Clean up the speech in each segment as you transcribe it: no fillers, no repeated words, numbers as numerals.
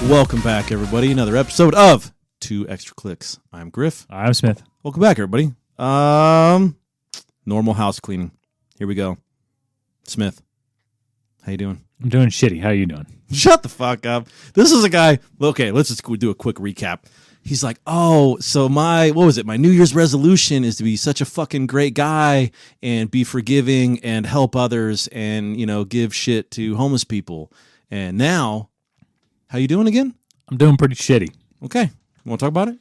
Welcome back, everybody. Another episode of Two Xtra Clicks. I'm Griff. I'm Smith. Welcome back, everybody. Normal house cleaning. Here we go. Smith, how you doing? I'm doing shitty. How you doing? Shut the fuck up. This is a guy. Okay, let's just do a quick recap. He's like, oh, so my New Year's resolution is to be such a fucking great guy and be forgiving and help others and, give shit to homeless people. And now, how you doing again? I'm doing pretty shitty. Okay. You want to talk about it?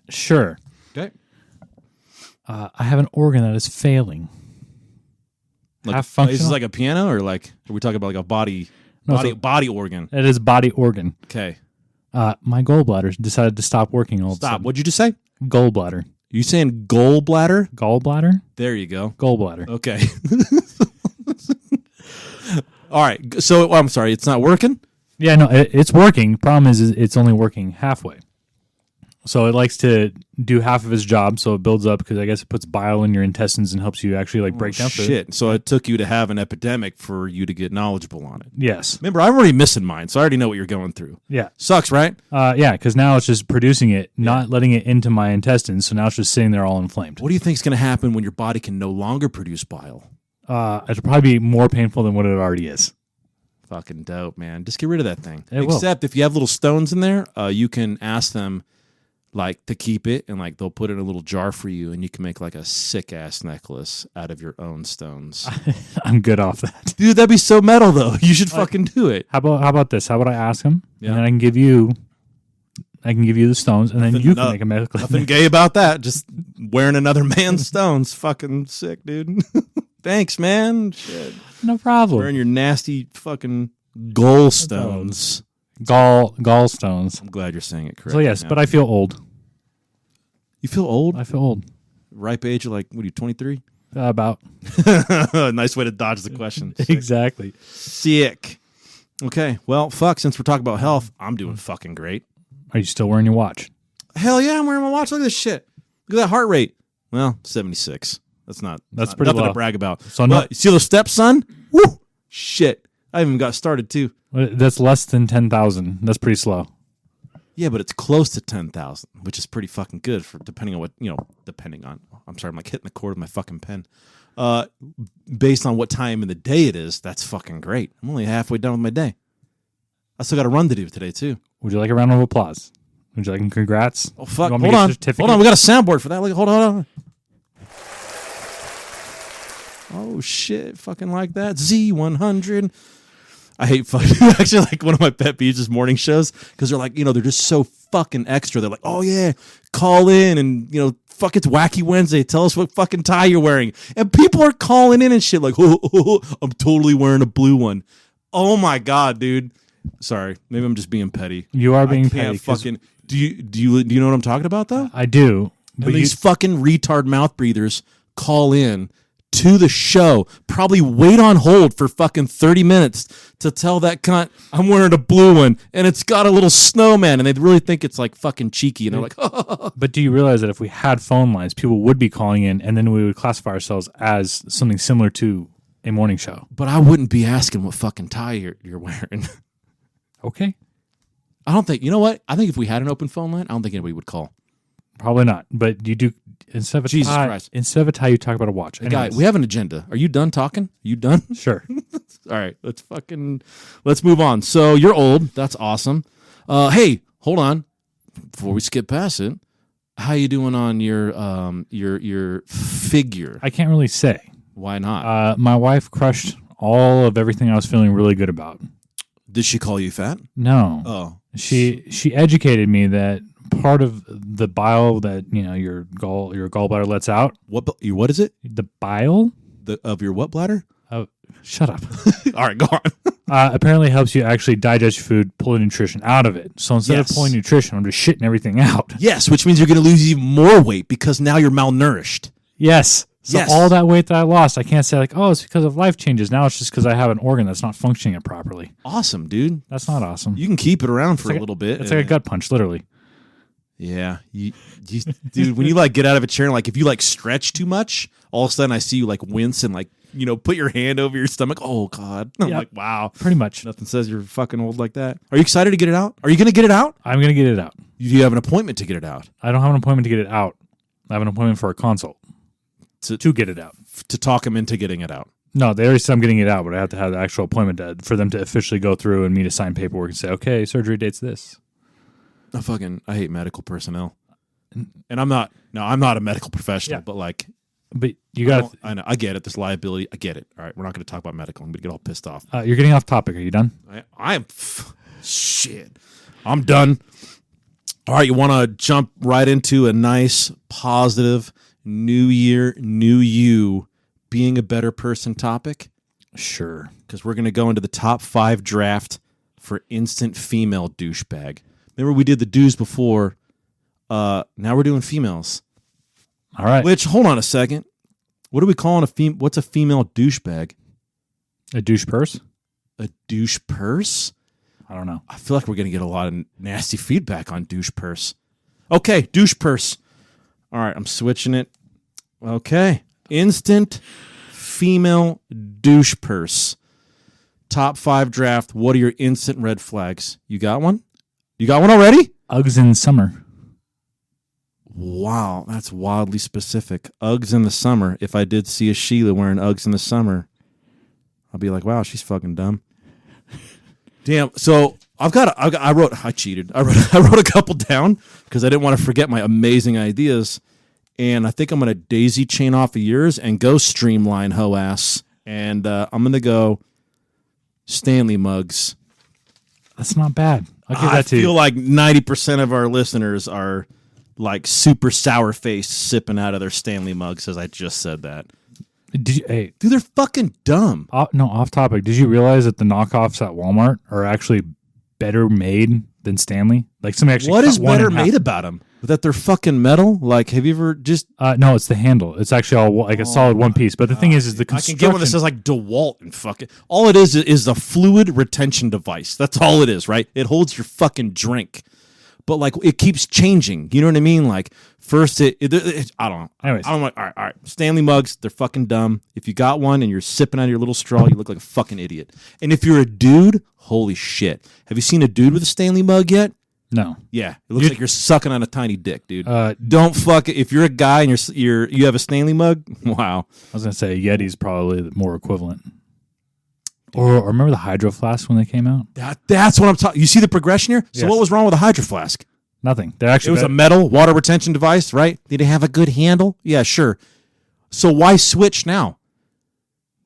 Sure. Okay. I have an organ that is failing. Like, functional. is this like a piano or are we talking about like a body organ? It is body organ. Okay. My gallbladder decided to stop working all of a sudden. What'd you just say? Gallbladder. You saying gallbladder? Gallbladder? There you go. Gallbladder. Okay. All right. So I'm sorry. It's not working? Yeah, no, it's working. Problem is it's only working halfway. So it likes to do half of its job, so it builds up because I guess it puts bile in your intestines and helps you actually break down food. Shit. So it took you to have an epidemic for you to get knowledgeable on it. Yes. Remember, I'm already missing mine, so I already know what you're going through. Yeah. Sucks, right? Yeah, because now it's just producing it, not letting it into my intestines, so now it's just sitting there all inflamed. What do you think is going to happen when your body can no longer produce bile? It'll probably be more painful than what it already is. Fucking dope, man. Just get rid of that thing. Except if you have little stones in there, you can ask them to keep it and they'll put it in a little jar for you and you can make a sick ass necklace out of your own stones. I'm good off that. Dude, that'd be so metal though. You should fucking do it. How about this? How about I ask him and then I can give you the stones and then you can make a necklace. Nothing gay about that. Just wearing another man's stones. Fucking sick, dude. Thanks, man. Shit. No problem. Wearing your nasty fucking gallstones. Gallstones. I'm glad you're saying it correctly. So yes, but I feel old. You feel old? I feel old. Ripe age of what are you, 23? About. Nice way to dodge the question. Sick. Exactly. Sick. Okay, well, since we're talking about health, I'm doing fucking great. Are you still wearing your watch? Hell yeah, I'm wearing my watch. Look at this shit. Look at that heart rate. Well, 76. That's pretty nothing low to brag about. So you see those steps, son? Woo! Shit. I even got started too. That's less than 10,000. That's pretty slow. Yeah, but it's close to 10,000, which is pretty fucking good for depending on I'm sorry, I'm hitting the cord with my fucking pen. Based on what time in the day it is, that's fucking great. I'm only halfway done with my day. I still got a run to do today too. Would you like a round of applause? Would you like congrats? Oh fuck! Hold on. We got a soundboard for that. Hold on. Oh shit! Fucking like that. Z100. I hate fucking. Actually, one of my pet peeves is morning shows because they're they're just so fucking extra. They're like, oh yeah, call in and fuck, it's Wacky Wednesday. Tell us what fucking tie you're wearing, and people are calling in and shit I'm totally wearing a blue one. Oh my god, dude. Sorry, maybe I'm just being petty. You are being petty. Fucking. Do you know what I'm talking about though? I do. But these fucking retard mouth breathers call in to the show, probably wait on hold for fucking 30 minutes to tell that cunt I'm wearing a blue one and it's got a little snowman and they really think it's fucking cheeky and they're like, oh. But do you realize that if we had phone lines, people would be calling in and then we would classify ourselves as something similar to a morning show? But I wouldn't be asking what fucking tie you're wearing. Okay. I don't think, you know what? I think if we had an open phone line, I don't think anybody would call. Probably not. But you do, instead of a tie, you talk about a watch. Hey, guy, we have an agenda. Are you done talking? You done? Sure. All right, let's move on. So you're old. That's awesome. Hey, hold on. Before we skip past it, how you doing on your figure? I can't really say. Why not? My wife crushed all of everything I was feeling really good about. Did she call you fat? No. Oh. She educated me that part of the bile that your gallbladder lets out. What is it? The bile of your what bladder? Shut up. All right, go on. Apparently helps you actually digest food, pull the nutrition out of it. So instead of pulling nutrition, I'm just shitting everything out. Yes, which means you're going to lose even more weight because now you're malnourished. Yes. So all that weight that I lost, I can't say it's because of life changes. Now it's just because I have an organ that's not functioning properly. Awesome, dude. That's not awesome. You can keep it around for a little bit. It's like a gut punch, literally. Yeah. Dude, when you get out of a chair and if you stretch too much, all of a sudden I see you wince and put your hand over your stomach. Oh God. I'm Yeah. like, wow. Pretty much. Nothing says you're fucking old like that. Are you excited to get it out? Are you going to get it out? I'm going to get it out. Do you have an appointment to get it out? I don't have an appointment to get it out. I have an appointment for a consult to get it out. To talk him into getting it out. No, they already said I'm getting it out, but I have to have the actual appointment for them to officially go through and me to sign paperwork and say, okay, surgery date's this. I hate medical personnel. And I'm not a medical professional, but like, but you got I know, I get it. This liability, I get it. All right, we're not going to talk about medical. I'm going to get all pissed off. you're getting off topic. Are you done? Shit. I'm done. All right, you want to jump right into a nice, positive, new year, new you, being a better person topic? Sure. Because we're going to go into the top 5 draft for instant female douchebag. Remember we did the dudes before. Now we're doing females. All right. Which, hold on a second. What are we calling what's a female douchebag? A douche purse? A douche purse? I don't know. I feel like we're going to get a lot of nasty feedback on douche purse. Okay, douche purse. All right, I'm switching it. Okay. Instant female douche purse. Top 5 draft. What are your instant red flags? You got one? You got one already? Uggs in summer. Wow, that's wildly specific. Uggs in the summer. If I did see a Sheila wearing Uggs in the summer, I'll be like, wow, she's fucking dumb. Damn. So I cheated. I wrote a couple down because I didn't want to forget my amazing ideas. And I think I'm going to daisy chain off of yours and go streamline hoe ass. And I'm going to go Stanley mugs. That's not bad. I'll give that to you. I feel like 90% of our listeners are like super sour faced sipping out of their Stanley mugs as I just said that. Dude, they're fucking dumb. No, off topic. Did you realize that the knockoffs at Walmart are actually better made than Stanley? Like somebody actually. What is better made about them? That they're fucking metal? Like, have you ever just? No, it's the handle. It's actually all like a solid one piece. But the thing is the construction. I can get one that says like DeWalt and fucking. All it is a fluid retention device. That's all it is, right? It holds your fucking drink. But like it keeps changing, you know what I mean? Like first, I don't know. Anyways, I'm like, all right. Stanley mugs, they're fucking dumb. If you got one and you're sipping out of your little straw, you look like a fucking idiot. And if you're a dude, holy shit! Have you seen a dude with a Stanley mug yet? No. Yeah, it looks like you're sucking on a tiny dick, dude. Don't fuck it. If you're a guy and you have a Stanley mug, wow. I was gonna say Yeti's probably the more equivalent. Or remember the Hydro Flask when they came out? That's what I'm talking. You see the progression here? So Yes. what was wrong with the Hydro Flask? Nothing. They're actually It was a metal water retention device, right? Did it have a good handle? Yeah, sure. So why switch now?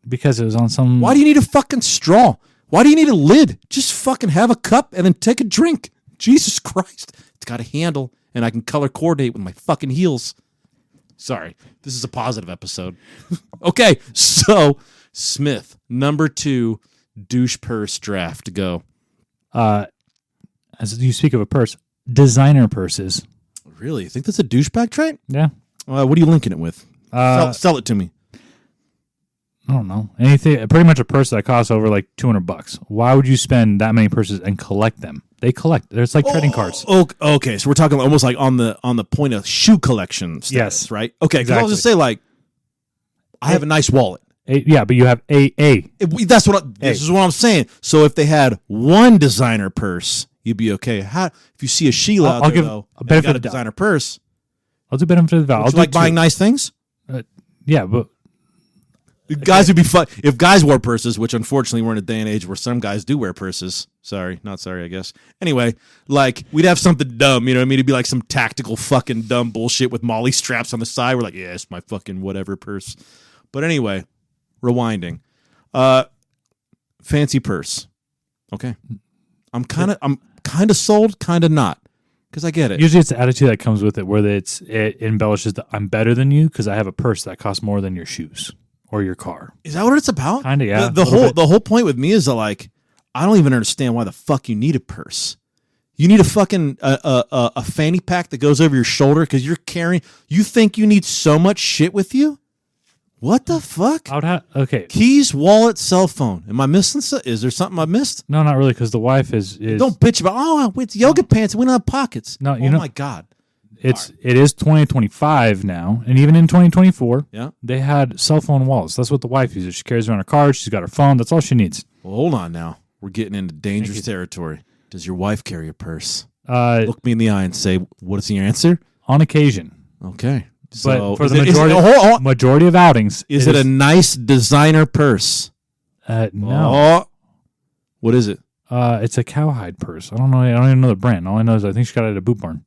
because it was on some. Why do you need a fucking straw? Why do you need a lid? Just fucking have a cup and then take a drink. Jesus Christ. It's got a handle and I can color coordinate with my fucking heels. Sorry. This is a positive episode. Okay. So, Smith, number 2, douche purse draft. Go. As you speak of a purse, designer purses. Really? You think that's a douchebag trait? Yeah. What are you linking it with? Sell it to me. I don't know. Anything, pretty much a purse that costs over like $200. Why would you spend that many purses and collect them? They collect. It's like trading cards. Okay, so we're talking almost like on the point of shoe collection status, Yes. right? Okay, because Exactly. I'll just say like, I have a nice wallet. Yeah, but you have a. This is what I'm saying. So if they had one designer purse, you'd be okay. If you see a Sheila out I'll there give though, a and benefit got a of doubt. designer purse, I'll do benefit of the doubt. would you like buying nice things? Yeah, but Guys would be fun if guys wore purses, which unfortunately we're in a day and age where some guys do wear purses. Sorry, not sorry, I guess. Anyway, like we'd have something dumb, you know what I mean? It'd be like some tactical fucking dumb bullshit with Molly straps on the side. We're like, yeah, it's my fucking whatever purse. But anyway, rewinding. Fancy purse. Okay. I'm kind of sold, kind of not. Because I get it. usually it's the attitude that comes with it, where it embellishes that I'm better than you because I have a purse that costs more than your shoes or your car. Is that what it's about? Kinda, yeah. The whole point with me is that like I don't even understand why the fuck you need a purse. You need a fucking a fanny pack that goes over your shoulder because you're carrying. You think you need so much shit with you? What the fuck? I would have Keys, wallet, cell phone. Am I missing? Is there something I missed? No, not really, because the wife is Don't bitch about. Oh, it's yoga pants. And we don't have pockets. No, oh my god. it is 2025 now, and even in 2024, Yeah. they had cell phone wallets. That's what the wife uses. She carries around her card. She's got her phone. That's all she needs. Well, hold on now. We're getting into dangerous territory. Does your wife carry a purse? Uh, Look me in the eye and say, what is your answer? on occasion, Okay. but So for is the it- is it- majority majority of outings, Is it a nice designer purse? no? Oh. What is it? It's a cowhide purse. I don't know. I don't even know the brand. All I know is I think she got it at a boot barn,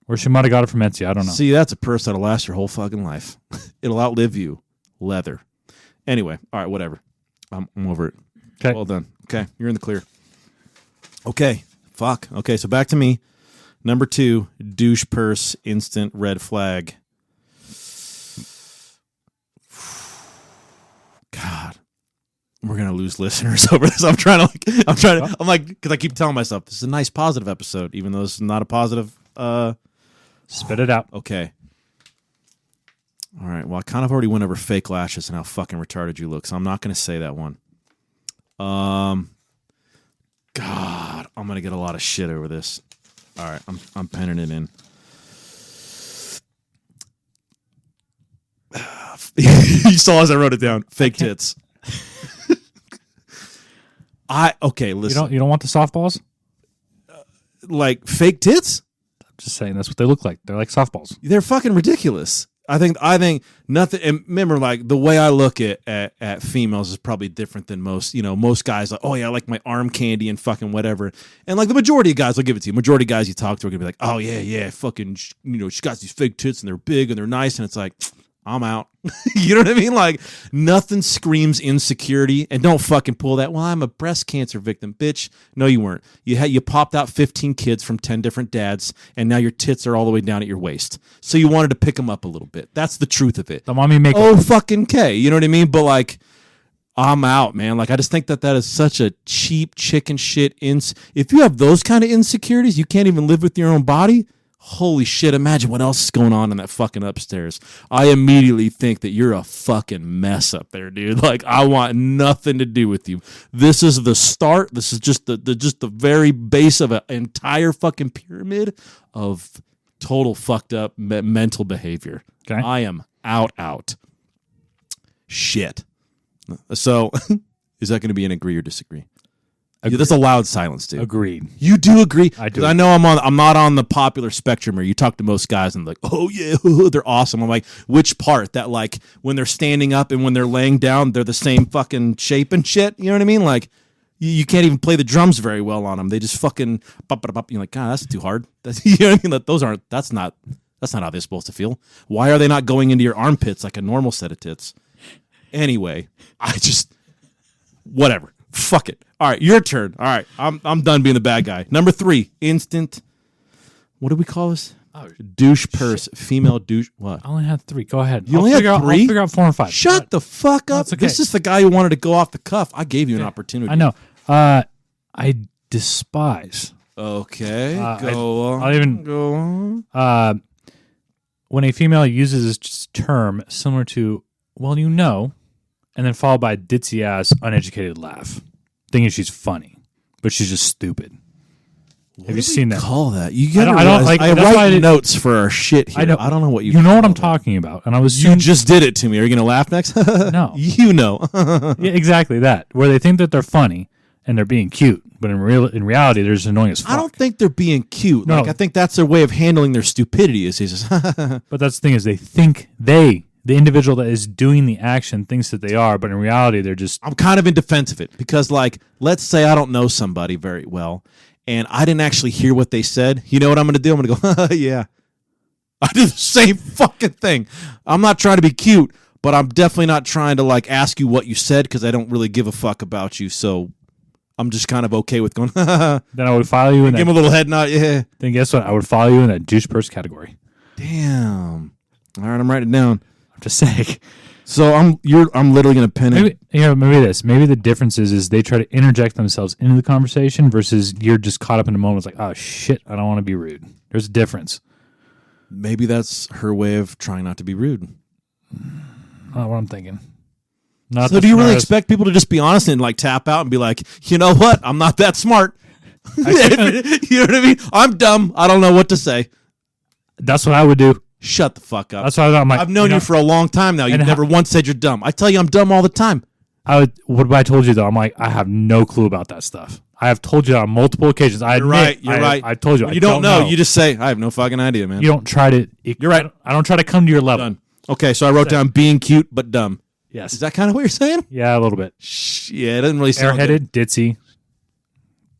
or she might have got it from Etsy. I don't know. See, that's a purse that'll last your whole fucking life. It'll outlive you. Leather. Anyway, all right, whatever. I'm over it. Okay. Well done. Okay, you're in the clear. Okay, fuck. Okay, so back to me. Number 2, douche purse, instant red flag. God, we're gonna lose listeners over this. I'm like, because I keep telling myself this is a nice positive episode, even though this is not a positive. Spit it out. Okay. All right. Well, I kind of already went over fake lashes and how fucking retarded you look, so I'm not going to say that one. God, I'm going to get a lot of shit over this. All right, I'm penning it in. You saw as I wrote it down. Fake tits. Listen. You don't want the softballs? Like fake tits? Just saying, that's what they look like. They're like softballs. They're fucking ridiculous. I think nothing. And remember, like the way I look at females is probably different than most. Most guys like, oh yeah, I like my arm candy and fucking whatever. And like the majority of guys, I'll give it to you. Majority of guys you talk to are gonna be like, oh yeah, fucking, she got these fake tits and they're big and they're nice, and it's like, I'm out. You know what I mean? Like nothing screams insecurity. And don't fucking pull that. Well, I'm a breast cancer victim, bitch. No, you weren't. You popped out 15 kids from 10 different dads, and now your tits are all the way down at your waist. So you wanted to pick them up a little bit. That's the truth of it. The mommy makeup. Oh, fucking K. You know what I mean? But like, I'm out, man. Like, I just think that is such a cheap chicken shit. If you have those kind of insecurities, you can't even live with your own body. Holy shit, imagine what else is going on in that fucking upstairs. I immediately think that you're a fucking mess up there, dude. Like, I want nothing to do with you. This is the start. This is just the very base of an entire fucking pyramid of total fucked up mental behavior. Okay. I am out. Shit. So, is that going to be an agree or disagree? Yeah, that's a loud silence, dude. Agreed. You do agree? I do. 'Cause I know I'm not on the popular spectrum. Or you talk to most guys and they're like, oh yeah, they're awesome. I'm like, which part? That like when they're standing up and when they're laying down, they're the same fucking shape and shit. You know what I mean? Like you can't even play the drums very well on them. They just fucking bop. You're like, God, that's too hard. You know what I mean? Like, that's not how they're supposed to feel. Why are they not going into your armpits like a normal set of tits? Anyway, whatever. Fuck it. All right, your turn. All right, I'm done being the bad guy. Number 3, instant. What do we call this? Douche purse, female douche. What? I only had 3. Go ahead. You only had 3? I'll figure out 4 and 5. Shut the fuck up. That's okay. This is the guy who wanted to go off the cuff. I gave you an opportunity. I know. I despise. Okay, Go on. When a female uses this term similar to, well, you know, and then followed by a ditzy ass uneducated laugh, thinking she's funny, but she's just stupid. Have you seen that? Call that? You gotta I don't like. I that's why write notes for our shit here. I don't know what you. You know what I'm talking about, and I was. You just did it to me. Are you gonna laugh next? No. You know. Yeah, exactly that. Where they think that they're funny and they're being cute, but in reality, they're just annoying as fuck. I don't think they're being cute. No. Like, I think that's their way of handling their stupidity. Is just. But that's the thing is they think the individual that is doing the action thinks that they are, but in reality, they're just. I'm kind of in defense of it because, like, let's say I don't know somebody very well, and I didn't actually hear what they said. You know what I'm going to do? I'm going to go, yeah. I do the same fucking thing. I'm not trying to be cute, but I'm definitely not trying to, like, ask you what you said because I don't really give a fuck about you. So I'm just kind of okay with going, Then I would follow you in that. give him a little head nod. Yeah. Then guess what? I would follow you in that douche purse category. Damn. All right, I'm writing it down. I'm just saying. So I'm literally going to pin it. Maybe the difference is they try to interject themselves into the conversation versus you're just caught up in the moment. It's like, oh shit, I don't want to be rude. There's a difference. Maybe that's her way of trying not to be rude. Not what I'm thinking. So do you really expect people to just be honest and like tap out and be like, you know what? I'm not that smart. You know what I mean? I'm dumb. I don't know what to say. That's what I would do. Shut the fuck up. That's why I'm like, I've known you for a long time now. You've never once said you're dumb. I tell you I'm dumb all the time. What have I told you, though? I'm like, I have no clue about that stuff. I have told you on multiple occasions. You're right. I told you. When you don't know. You just say, I have no fucking idea, man. You don't try to. You're right. I don't try to come to your level. Done. Okay, so I wrote down being cute but dumb. Yes. Is that kind of what you're saying? Yeah, a little bit. Yeah, it doesn't really sound Airheaded, ditzy.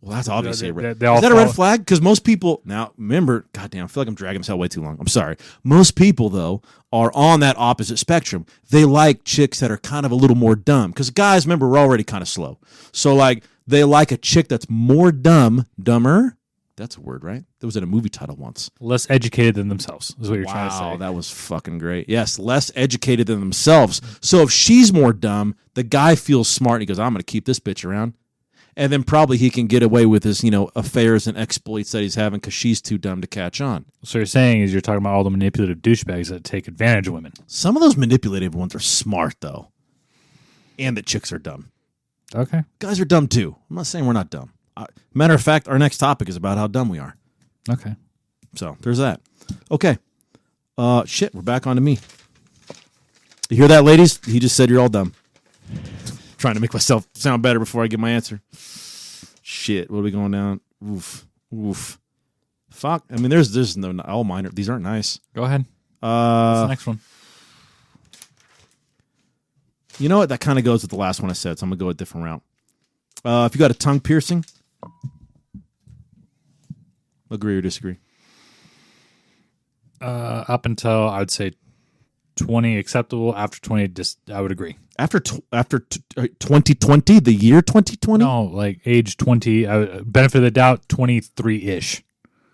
Well, that's obviously a red. They all Is that a red flag? Because most people now remember. Goddamn, I feel like I'm dragging this out way too long. I'm sorry. Most people though are on that opposite spectrum. They like chicks that are kind of a little more dumb. Because guys, remember, we're already kind of slow. So like they like a chick that's more dumber. That's a word, right? That was in a movie title once. Less educated than themselves is what you're trying to say. Wow, that was fucking great. Yes, less educated than themselves. So if she's more dumb, the guy feels smart. And he goes, I'm going to keep this bitch around. And then probably he can get away with his, affairs and exploits that he's having because she's too dumb to catch on. So you're saying is you're talking about all the manipulative douchebags that take advantage of women. Some of those manipulative ones are smart, though. And the chicks are dumb. Okay. Guys are dumb, too. I'm not saying we're not dumb. Matter of fact, our next topic is about how dumb we are. Okay. So there's that. Okay. Shit, we're back on to me. You hear that, ladies? He just said you're all dumb. Trying to make myself sound better before I get my answer. Shit, what are we going down? Oof. Fuck. I mean, there's no all minor. These aren't nice. Go ahead. What's the next one? You know what? That kind of goes with the last one I said, so I'm gonna go a different route. If you got a tongue piercing, agree or disagree? Up until I would say 20 acceptable. After 20, I would agree. After 2020, the year 2020? No, like age 20, benefit of the doubt, 23-ish.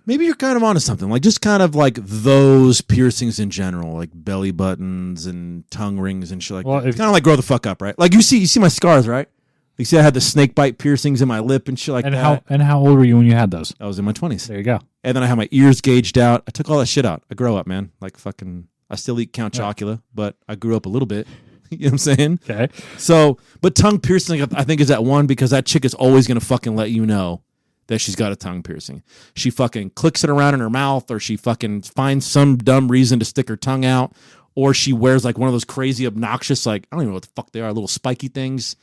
Maybe you're kind of onto something. Like just kind of like those piercings in general, like belly buttons and tongue rings and shit like that. Kind of like grow the fuck up, right? Like you see my scars, right? You see I had the snake bite piercings in my lip and shit like that. How old were you when you had those? I was in my 20s. There you go. And then I had my ears gauged out. I took all that shit out. I grow up, man. Like fucking, I still eat Count Chocula, but I grew up a little bit. You know what I'm saying? Okay. So, but tongue piercing, I think, is at one because that chick is always going to fucking let you know that she's got a tongue piercing. She fucking clicks it around in her mouth, or she fucking finds some dumb reason to stick her tongue out, or she wears like one of those crazy, obnoxious, like, I don't even know what the fuck they are, little spiky things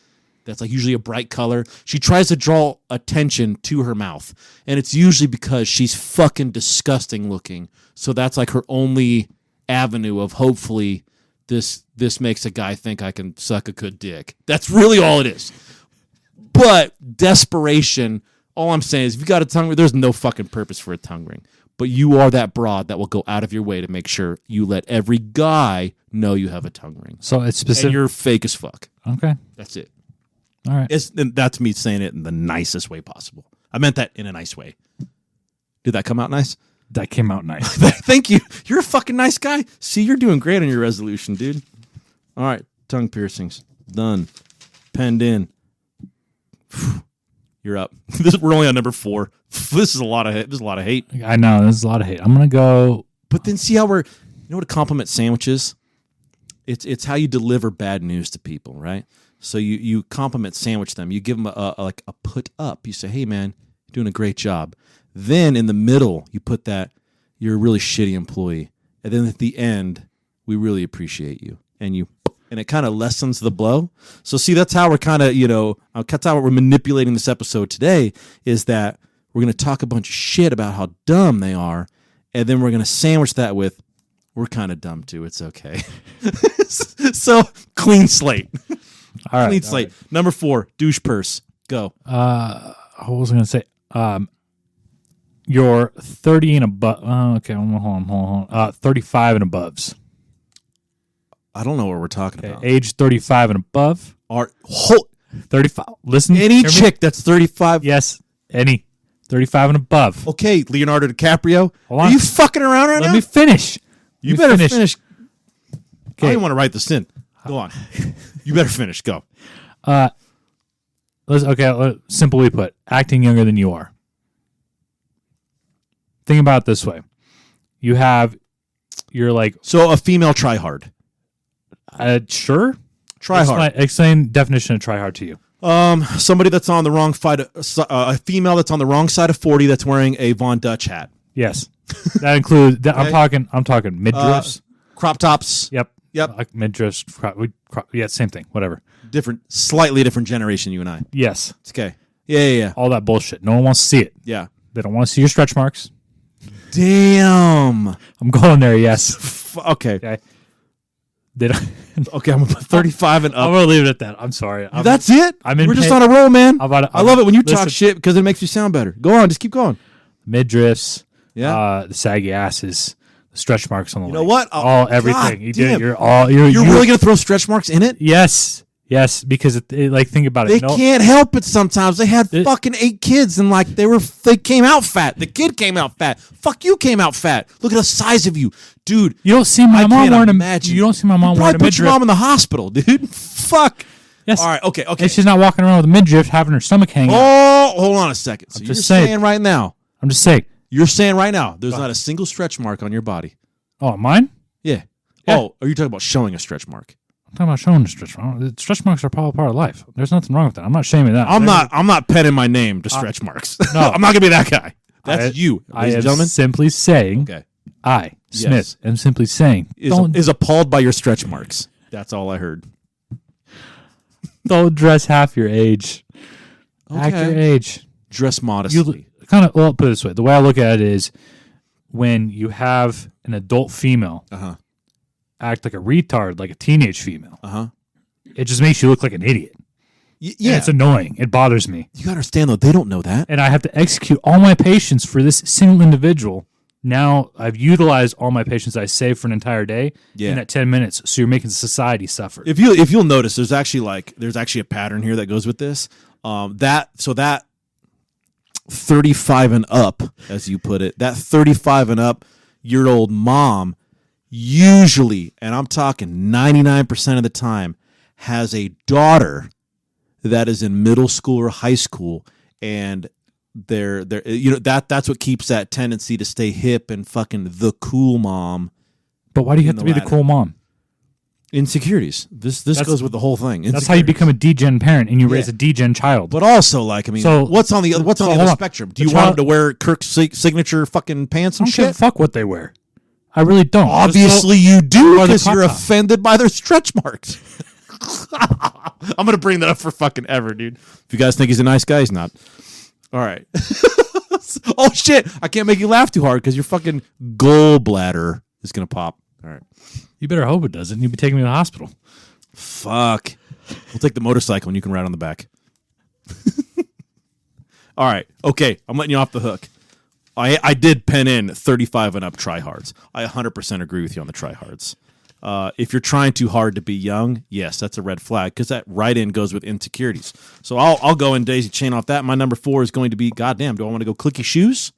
that's like usually a bright color. She tries to draw attention to her mouth, and it's usually because she's fucking disgusting looking. So that's like her only avenue of hopefully this makes a guy think I can suck a good dick. That's really all it is. But desperation, all I'm saying is if you got a tongue ring, there's no fucking purpose for a tongue ring. But you are that broad that will go out of your way to make sure you let every guy know you have a tongue ring. So it's specific. And you're fake as fuck. Okay. That's it. All right. And that's me saying it in the nicest way possible. I meant that in a nice way. Did that come out nice? That came out nice. Thank you. You're a fucking nice guy. See, you're doing great on your resolution, dude. All right. Tongue piercings. Done. Penned in. You're up. We're only on number 4. This is a lot of hate. There's a lot of hate. I know. There's a lot of hate. I'm going to go. But then see how you know what a compliment sandwich is? It's how you deliver bad news to people, right? So you compliment sandwich them. You give them a put up. You say, hey, man, you're doing a great job. Then in the middle, you put that you're a really shitty employee. And then at the end, we really appreciate you. And it kind of lessens the blow. So see, that's how we're kind of, that's how we're manipulating this episode today is that we're going to talk a bunch of shit about how dumb they are. And then we're going to sandwich that with, we're kind of dumb too. It's okay. So clean slate. All right. Clean slate. Right. Number 4, douche purse. Go. What was I going to say? You're 30 and above. Okay, hold on. 35 and aboves. I don't know what we're talking about. Age 35 and above. 35. Listen. Any chick that's 35. Yes. Any 35 and above. Okay, Leonardo DiCaprio. Hold on. Are you fucking around right now? Let me finish. You better finish. Okay. I don't even want to write this in. Go on. You better finish. Go. Simply put, acting younger than you are. Think about it this way. You're like... So a female try hard. Sure. Try hard. Explain definition of try hard to you. Somebody that's on the wrong side, a female that's on the wrong side of 40 that's wearing a Von Dutch hat. Yes, that includes. Okay. I'm talking midriffs. Crop tops. Yep. Yep. Like midriffs. Yeah, same thing. Whatever. Slightly different generation, you and I. Yes. It's okay. Yeah. All that bullshit. No one wants to see it. Yeah. They don't want to see your stretch marks. Damn. I'm going there. Yes. Okay. Okay. They don't. Okay, I'm about 35 and I'm up. gonna leave it at that. I'm sorry. That's it? I'm We're just on a roll, man. I love it when you talk listen. shit because it makes you sound better. Go on. Just keep going. Midriffs. Yeah. The saggy asses. The stretch marks on the. You know what? Everything. You damn. did. You're really going to throw stretch marks in it? Yes. Yes. Because like think about They it. can't help it sometimes. They had fucking 8 kids and like they came out fat. The kid came out fat. Fuck, you came out fat. Look at the size of you. Dude. You don't see my mom wearing imagine. You don't see my mom wearing a Probably put your midriff. mom in the hospital, dude. Fuck. Yes. All right. Okay. And she's not walking around with a midriff having her stomach hanging out. Oh, hold on a second. So I'm you're just saying. saying right now. I'm just saying. You're saying right now there's not a single stretch mark on your body. Oh, mine? Yeah. Yeah. Oh, are you talking about showing a stretch mark? I'm talking about showing the stretch marks. The stretch marks are probably part of life. There's nothing wrong with that. I'm not shaming that. I'm not penning my name to stretch marks. No. I'm not gonna be that guy. That's you, I ladies am and gentlemen. simply saying. Okay. I, Smith, Yes. am simply saying. Is appalled by your stretch marks. That's all I heard. Don't dress half your age. Okay. Act your age. Dress modestly. Well, put it this way. The way I look at it is when you have an adult female act like a retard, like a teenage female, it just makes you look like an idiot. Yeah. And it's annoying. It bothers me. You gotta understand though, they don't know that. And I have to execute all my patience for this single individual. Now I've utilized all my patience I saved for an entire day in that 10 minutes. So you're making society suffer. If you'll notice, there's actually a pattern here that goes with this. That 35 and up, as you put it, that 35 and up year old mom usually, and I'm talking 99% of the time, has a daughter that is in middle school or high school, and that's what keeps that tendency to stay hip and fucking the cool mom. But why do you have to be the cool mom? Insecurities. This goes with the whole thing. That's how you become a degen parent and you raise a degen child. But also, like, I mean, what's on the other spectrum? Do you want them to wear Kirk's signature fucking pants and I don't give a shit? fuck what they wear. I really don't. Obviously, you do because you're offended by their stretch marks. I'm gonna bring that up for fucking ever, dude. If you guys think he's a nice guy, he's not. All right. Oh shit! I can't make you laugh too hard because your fucking gallbladder is gonna pop. All right. You better hope it doesn't. You'd be taking me to the hospital. Fuck. We'll take the motorcycle and you can ride on the back. All right. Okay. I'm letting you off the hook. I did pen in 35 and up tryhards. I 100% agree with you on the tryhards. If you're trying too hard to be young, yes, that's a red flag because that right in goes with insecurities. So I'll go and daisy chain off that. My number 4 is going to be, goddamn, do I want to go clicky shoes?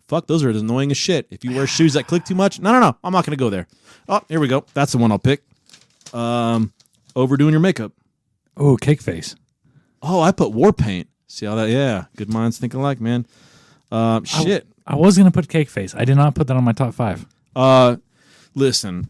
Fuck, those are as annoying as shit. If you wear shoes that click too much, no, I'm not going to go there. Oh, here we go. That's the one I'll pick. Overdoing your makeup. Oh, cake face. Oh, I put war paint. See how that? Yeah, good minds think alike, man. Shit. I was going to put cake face. I did not put that on my top 5. Listen.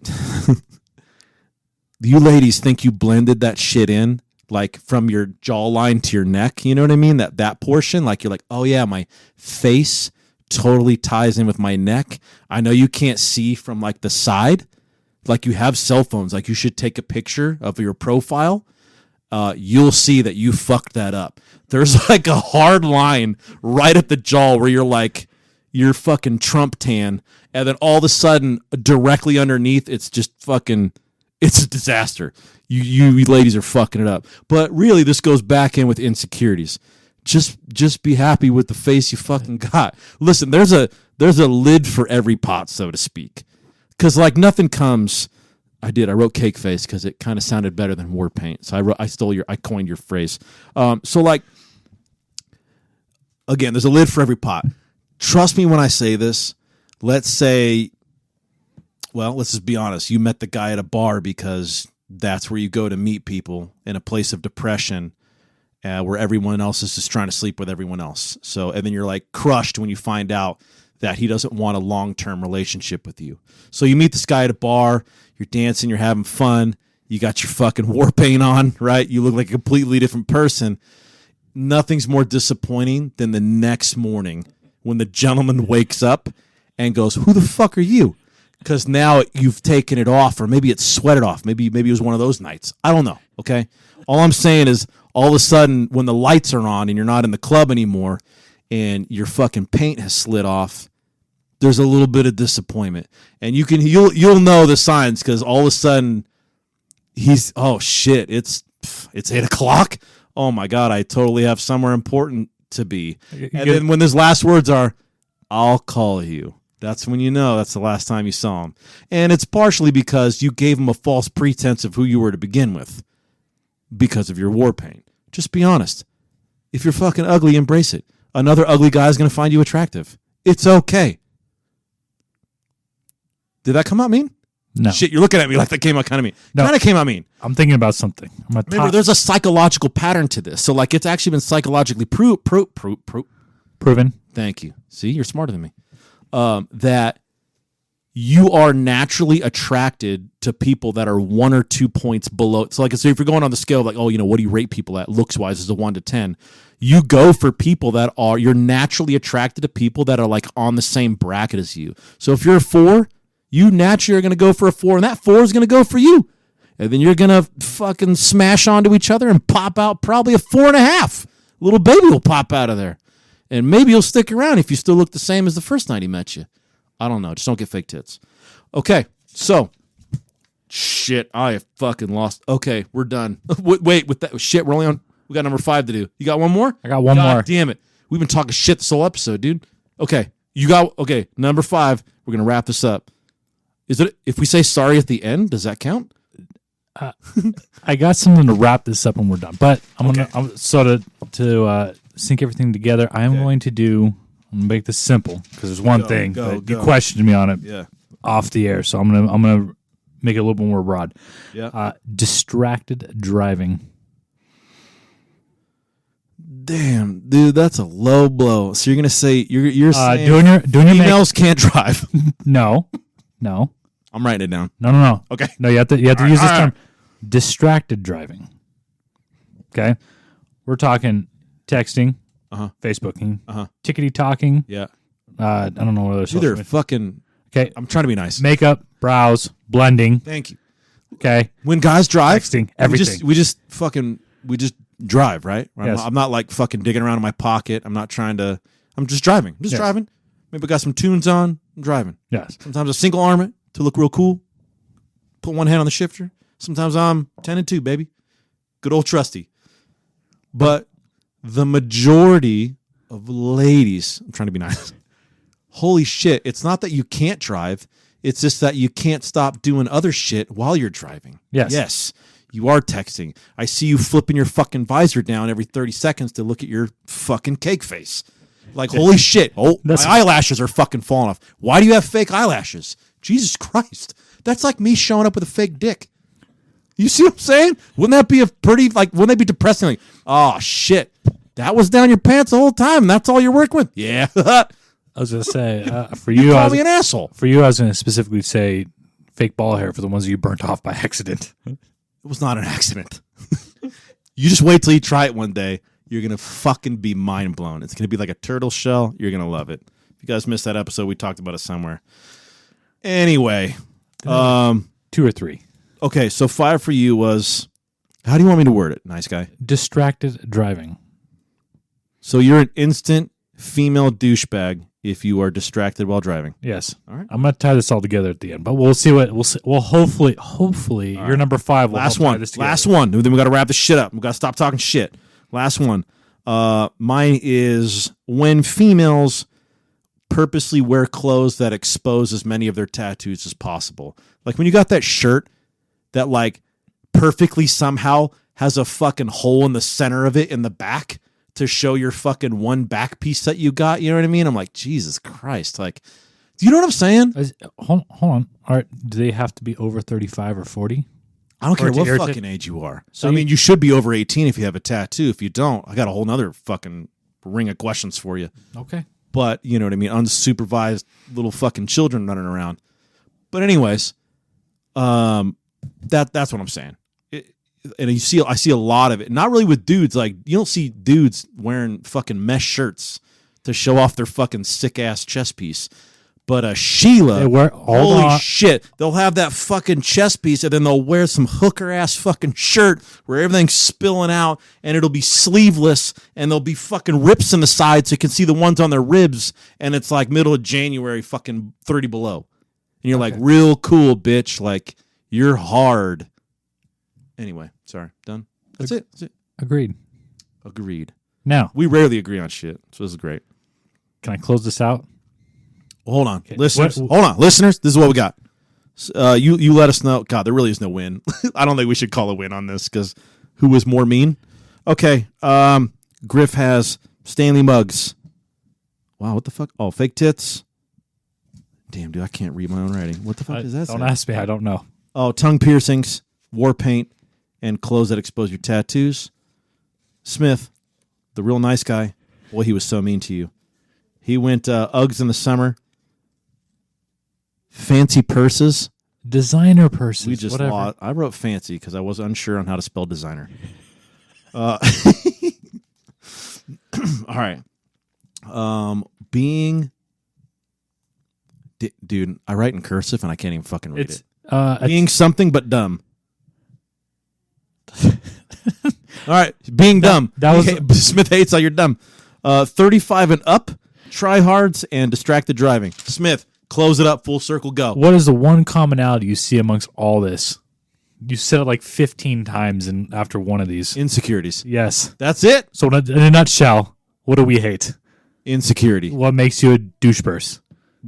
You ladies think you blended that shit in, like from your jawline to your neck. You know what I mean? That portion, like you're like, oh yeah, my face totally ties in with my neck. I know you can't see from like the side. Like you have cell phones. Like you should take a picture of your profile. You'll see that you fucked that up. There's like a hard line right at the jaw where you're like, you're fucking Trump tan. And then all of a sudden, directly underneath, it's just fucking, it's a disaster. You ladies are fucking it up. But really, this goes back in with insecurities. Just be happy with the face you fucking got. Listen, there's a lid for every pot, so to speak. Because like nothing comes. I wrote cake face because it kind of sounded better than war paint. So I coined your phrase. So like, again, there's a lid for every pot. Trust me when I say this. Let's say, well, let's just be honest. You met the guy at a bar because that's where you go to meet people in a place of depression, where everyone else is just trying to sleep with everyone else. So, and then you're like crushed when you find out that he doesn't want a long-term relationship with you. So you meet this guy at a bar, you're dancing, you're having fun, you got your fucking war paint on, right? You look like a completely different person. Nothing's more disappointing than the next morning when the gentleman wakes up and goes, "Who the fuck are you?" Because now you've taken it off, or maybe it's sweated off. Maybe it was one of those nights. I don't know. Okay, all I'm saying is, all of a sudden, when the lights are on and you're not in the club anymore, and your fucking paint has slid off, there's a little bit of disappointment, and you'll know the signs because all of a sudden oh shit, it's 8:00. Oh my god, I totally have somewhere important to be. And then when his last words are, "I'll call you," that's when you know that's the last time you saw him. And it's partially because you gave him a false pretense of who you were to begin with because of your war paint. Just be honest. If you're fucking ugly, embrace it. Another ugly guy is going to find you attractive. It's okay. Did that come out mean? No. Shit, you're looking at me like that came out kind of mean. No. Kind of came out mean. I'm thinking about something. Remember, there's a psychological pattern to this. So, like, it's actually been psychologically proven. Thank you. See, you're smarter than me. That you are naturally attracted to people that are 1 or 2 points below. So, like, so if you're going on the scale of like, oh, you know, what do you rate people at looks-wise as a 1 to 10? You go for people that you're naturally attracted to people that are like on the same bracket as you. So if you're a 4, you naturally are going to go for a 4, and that 4 is going to go for you. And then you're going to fucking smash onto each other and pop out probably a 4.5. Little baby will pop out of there. And maybe you'll stick around if you still look the same as the first night he met you. I don't know. Just don't get fake tits. Okay, so. Shit, I have fucking lost. Okay, we're done. Wait, with that shit, we got number 5 to do. You got one more? I got one more. Damn it. We've been talking shit this whole episode, dude. Okay, number 5. We're going to wrap this up. If we say sorry at the end, does that count? I got something to wrap this up and we're done. But I'm to sync everything together. I'm going to make this simple because there's one thing that you questioned me on it off the air. So I'm gonna make it a little bit more broad. Yeah. Distracted driving. Damn, dude, that's a low blow. So you're gonna say you're saying doing your females can't drive? No. I'm writing it down. No. Okay. No, you have to use this term. Distracted driving. Okay. We're talking texting, Facebooking, tickety talking. Yeah. I don't know what other social media. Fucking. Okay. I'm trying to be nice. Makeup, brows, blending. Thank you. Okay. When guys drive, texting, everything. We just drive, right? Yes. I'm not like fucking digging around in my pocket. I'm just driving. I'm just driving. Maybe I got some tunes on. I'm driving. Yes. Sometimes I single arm it to look real cool. Put one hand on the shifter. Sometimes I'm 10 and 2, baby. Good old trusty. But the majority of ladies, I'm trying to be nice. Holy shit. It's not that you can't drive. It's just that you can't stop doing other shit while you're driving. Yes. Yes. You are texting. I see you flipping your fucking visor down every 30 seconds to look at your fucking cake face. Like, holy shit. Oh, my eyelashes are fucking falling off. Why do you have fake eyelashes? Jesus Christ. That's like me showing up with a fake dick. You see what I'm saying? Wouldn't that be wouldn't that be depressing? Like, oh, shit. That was down your pants the whole time, and that's all you're working with? Yeah. I was going to say, for you, call me an asshole. For you, I was going to specifically say fake ball hair for the ones that you burnt off by accident. It was not an accident. You just wait till you try it one day. You're going to fucking be mind blown. It's going to be like a turtle shell. You're going to love it. If you guys missed that episode, we talked about it somewhere. Anyway. 2 or 3. Okay, so 5 for you was, how do you want me to word it, nice guy? Distracted driving. So you're an instant female douchebag if you are distracted while driving. Yes. All right. I'm going to tie this all together at the end, but we'll see what we'll see. Well, hopefully your number 5 will last help one. tie this together. Last one. Then we got to wrap this shit up. We got to stop talking shit. Last one. Mine is when females purposely wear clothes that expose as many of their tattoos as possible. Like when you got that shirt that like perfectly somehow has a fucking hole in the center of it in the back to show your fucking one back piece that you got. You know what I mean? I'm like, Jesus Christ. Like, do you know what I'm saying? Hold on. All right. Do they have to be over 35 or 40? I don't care what fucking age you are. So I mean, you should be over 18 if you have a tattoo. If you don't, I got a whole nother fucking ring of questions for you. Okay. But, you know what I mean? Unsupervised little fucking children running around. But anyways, that's what I'm saying. And I see a lot of it. Not really with dudes. Like, you don't see dudes wearing fucking mesh shirts to show off their fucking sick-ass chest piece. But a Sheila, hold holy on. shit, they'll have that fucking chest piece, and then they'll wear some hooker-ass fucking shirt where everything's spilling out, and it'll be sleeveless, and there'll be fucking rips in the side so you can see the ones on their ribs, and it's like middle of January, fucking 30 below. And you're like, real cool, bitch. Like, you're hard. Anyway, sorry. Done? That's it. Agreed. Now, We rarely agree on shit, so this is great. can I close this out? Well, hold on. Listeners, this is what we got. You let us know. God, there really is no win. I don't think we should call a win on this because who was more mean? Okay. Griff has Stanley mugs. Wow, what the fuck? Oh, fake tits. Damn, dude, I can't read my own writing. What the fuck is that? Don't ask me. I don't know. Oh, tongue piercings, war paint, and clothes that expose your tattoos. Smith, the real nice guy. Boy, he was so mean to you. He went Uggs in the summer. Fancy purses. Designer purses. We just whatever. lost. I wrote fancy because I was unsure on how to spell designer. All right. Dude, I write in cursive and I can't even fucking read it. Being something but dumb. All right, being dumb. Smith hates how you're dumb. 35 and up, tryhards, and distracted driving. Smith, close it up, full circle, go. What is the one commonality you see amongst all this? You said it like 15 times after one of these. Insecurities. Yes. That's it. So in a nutshell, what do we hate? Insecurity. What makes you a douche purse?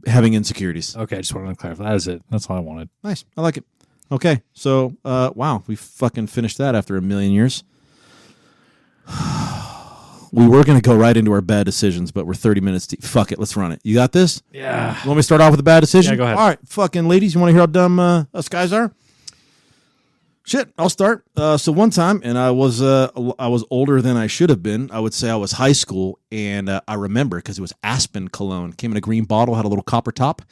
Having insecurities. Okay, I just wanted to clarify. That is it. That's all I wanted. Nice. I like it. Okay, so, wow, we fucking finished that after a million years. We were going to go right into our bad decisions, but we're 30 minutes deep. Fuck it, let's run it. You got this? Yeah. You want me to start off with a bad decision? Yeah, go ahead. All right, fucking ladies, you want to hear how dumb us guys are? Shit, I'll start. So one time, and I was older than I should have been. I would say I was high school, and I remember because it was Aspen cologne. Came in a green bottle, had a little copper top.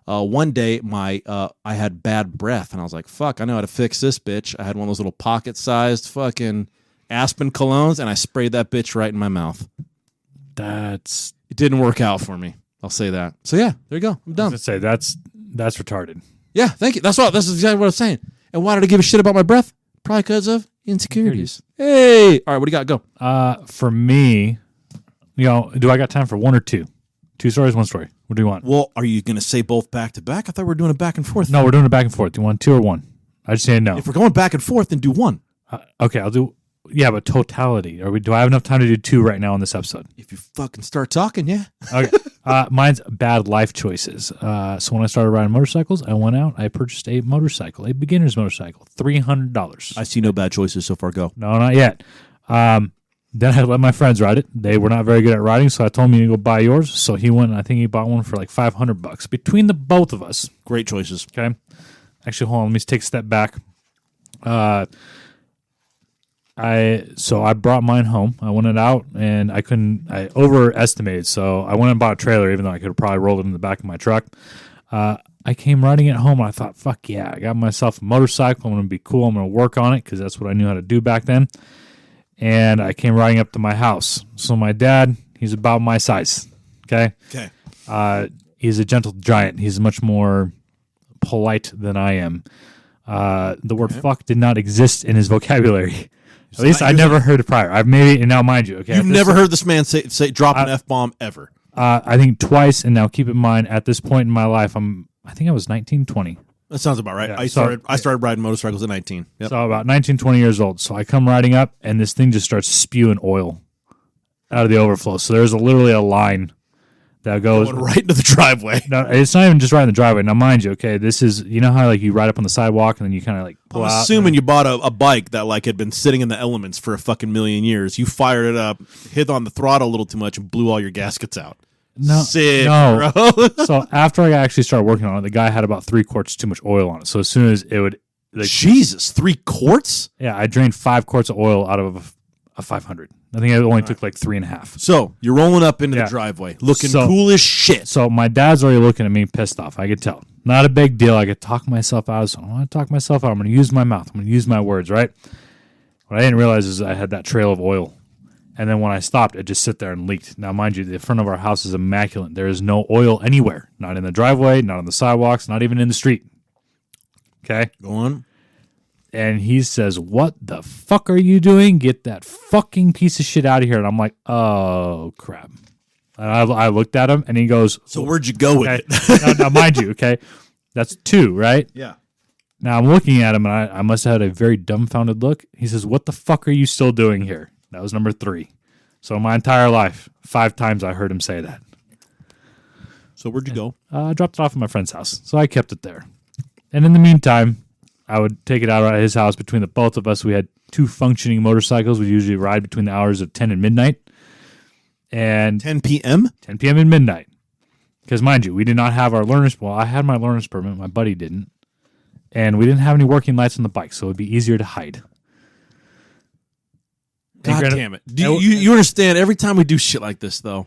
One day, I had bad breath, and I was like, fuck, I know how to fix this, bitch. I had one of those little pocket-sized fucking Aspen colognes, and I sprayed that bitch right in my mouth. It didn't work out for me. I'll say that. So, yeah, there you go. I'm done. I was going to say, that's retarded. Yeah, thank you. That's exactly what I was saying. And why did I give a shit about my breath? Probably because of insecurities. Hey! All right, what do you got? Go. For me, do I got time for one or two? 2 stories, 1 story. What do you want? Well, are you going to say both back to back? I thought we were doing a back and forth. No, we're doing a back and forth. Do you want 2 or 1? I just say no. If we're going back and forth, then do 1. Okay, I'll do. Yeah, but totality. Do I have enough time to do 2 right now on this episode? If you fucking start talking, yeah. Okay. Mine's bad life choices. So when I started riding motorcycles, I went out. I purchased a motorcycle, a beginner's motorcycle, $300. I see no bad choices so far. Go. No, not yet. Then I let my friends ride it. They were not very good at riding, so I told him to go buy yours. So he went, and I think he bought one for like $500 between the both of us. Great choices. Okay. Actually, hold on. Let me take a step back. So I brought mine home. I went it out, and I overestimated. So I went and bought a trailer, even though I could have probably rolled it in the back of my truck. I came riding it home, and I thought, fuck yeah, I got myself a motorcycle. I'm going to be cool. I'm going to work on it because that's what I knew how to do back then. And I came riding up to my house. So my dad, he's about my size. Okay. He's a gentle giant. He's much more polite than I am. The word fuck did not exist in his vocabulary. At least I never heard it prior. I've maybe, and now mind you, okay. You've never heard this man say drop an F-bomb ever. I think twice, and now keep in mind, at this point in my life, I think I was 19, 20. That sounds about right. Yeah, I started riding motorcycles at 19. Yep. So about 19, 20 years old. So I come riding up, and this thing just starts spewing oil out of the overflow. So there's literally a line that goes right into the driveway. No, it's not even just right in the driveway. Now, mind you, okay, this is, you know how like you ride up on the sidewalk and then you kind of like pull out. I'm assuming you bought a bike that like had been sitting in the elements for a fucking million years. You fired it up, hit on the throttle a little too much, and blew all your gaskets out. No, sick, no. bro. So after I actually started working on it, the guy had about 3 quarts too much oil on it. So as soon as it would, like, Jesus, 3 quarts? Yeah, I drained 5 quarts of oil out of a 500. I think it only took like 3.5. So you're rolling up into the driveway, looking cool as shit. So my dad's already looking at me pissed off. I could tell. Not a big deal. I could talk myself out. So I don't want to talk myself out. I'm going to use my mouth. I'm going to use my words, right? What I didn't realize is I had that trail of oil. And then when I stopped, it just sit there and leaked. Now, mind you, the front of our house is immaculate. There is no oil anywhere. Not in the driveway, not on the sidewalks, not even in the street. Okay? Go on. And he says, what the fuck are you doing? Get that fucking piece of shit out of here. And I'm like, oh, crap. And I looked at him, and he goes, So where'd you go with okay. it? now, mind you, okay, that's 2, right? Yeah. Now, I'm looking at him, and I must have had a very dumbfounded look. He says, what the fuck are you still doing here? That was number 3. So my entire life, 5 times I heard him say that. So where'd you go? I dropped it off at my friend's house, so I kept it there. And in the meantime, I would take it out at his house. Between the both of us, we had 2 functioning motorcycles. We usually ride between the hours of 10 and midnight. And 10 p.m.? 10 p.m. and midnight. Because mind you, we did not have our learner's... Well, I had my learner's permit. My buddy didn't. And we didn't have any working lights on the bike, so it would be easier to hide. God damn it. You understand, every time we do shit like this, though,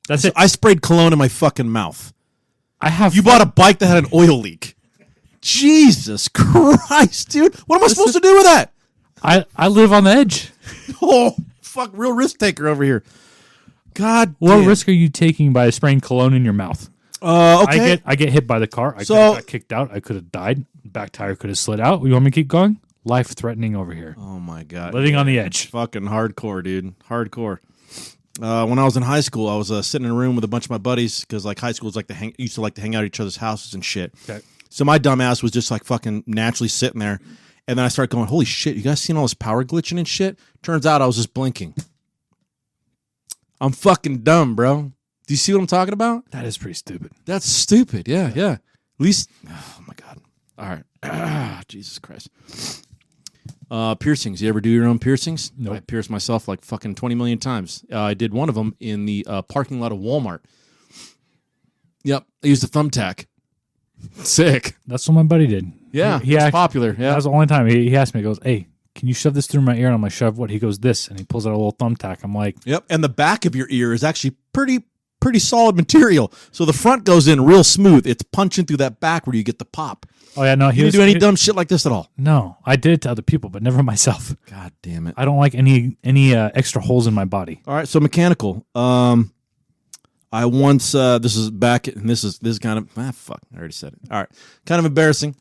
That's it. I sprayed cologne in my fucking mouth. You You bought a bike that had an oil leak. Jesus Christ, dude. What am I supposed to do with that? I live on the edge. Oh, fuck, real risk taker over here. God What damn. risk are you taking by spraying cologne in your mouth? Okay. I get hit by the car. I could So- have got kicked out. I could have died. Back tire could have slid out. You want me to keep going? Life threatening over here. Oh, my God. Living on the edge. Fucking hardcore, dude. Hardcore. When I was in high school, I was sitting in a room with a bunch of my buddies because like high schools used to like to hang out at each other's houses and shit. Okay. So my dumb ass was just like fucking naturally sitting there. And then I started going, holy shit, you guys seen all this power glitching and shit? Turns out I was just blinking. I'm fucking dumb, bro. Do you see what I'm talking about? That is pretty stupid. That's stupid. Yeah. At least, oh my God. All right. Jesus Christ. Piercings. You ever do your own piercings? Nope. I pierced myself like fucking 20 million times. I did one of them in the parking lot of Walmart. Yep. I used a thumbtack. Sick. That's what my buddy did. Yeah. He it's act- popular. That Yeah. was the only time he asked me. He goes, hey, can you shove this through my ear? And I'm like, shove what? He goes, this. And he pulls out a little thumbtack. I'm like, Yep. And the back of your ear is actually pretty solid material. So the front goes in real smooth. It's punching through that back where you get the pop. oh, yeah, no. You didn't do any dumb shit like this at all. No, I did it to other people, but never myself. God damn it. I don't like any extra holes in my body. All right, so mechanical. I once this is back, and this is kind of fuck. I already said it. All right, kind of embarrassing,